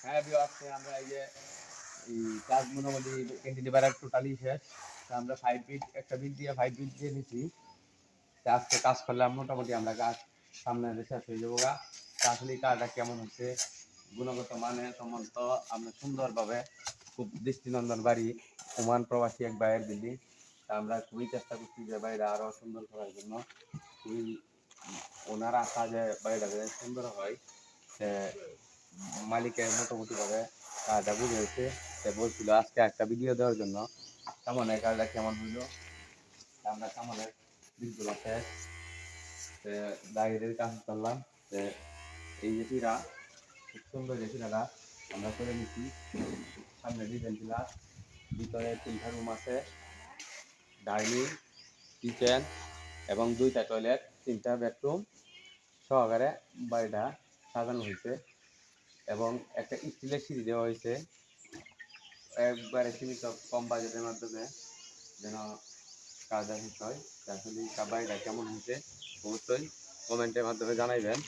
হ্যাঁ ভিউয়ার্স, আমরা এই কাজ মোটামুটি ক্যান্টিলিভার টোটালি শেষ। তা আমরা 5 ফিট একটা বিট দিয়ে 5 ফিট দিয়ে নিছি। তা আজকে কাজ করলাম মোটামুটি আমরা কাজ সামনে শেষ হয়ে যাবো গা। তা আসলে এই কাজটা কেমন হচ্ছে, গুণগত মানে সম্মত আমরা সুন্দরভাবে খুব দৃষ্টিনন্দন বাড়ি ওমান প্রবাসী এক ভাইয়ের দিল্লি। তা আমরা খুবই চেষ্টা করছি যে বাড়িটা আরও সুন্দর করার জন্য। খুবই ওনার আশা যে বাড়িটা সুন্দর হয়। মালিকের মোটামুটিভাবে কাজটা বুঝেছে। সে বলছিল আজকে একটা ভিডিও দেওয়ার জন্য কামানের কাজটা কেমন হইলো। আমরা কামানের দিকগুলো শেষ দাঁড়িয়ে কাজ করলাম। এই যে পিড়া খুব সুন্দর, যে পিড়াটা আমরা করে নিচ্ছি। সামনে ডিজাইন পিলার, ভিতরে 3টা রুম আছে, ডাইনিং, কিচেন এবং 2টা টয়লেট, 3টা বেডরুম সহকারে বাড়িটা সাজানো হয়েছে। এবং একটা স্টিলের সিঁড়ি দেওয়া হয়েছে একবারে সীমিত কম বাজেটের মাধ্যমে, যেন কাজটা শেষ হয়। আসলে বাড়িটা কেমন হয়েছে অবশ্যই কমেন্টের মাধ্যমে জানাইবেন।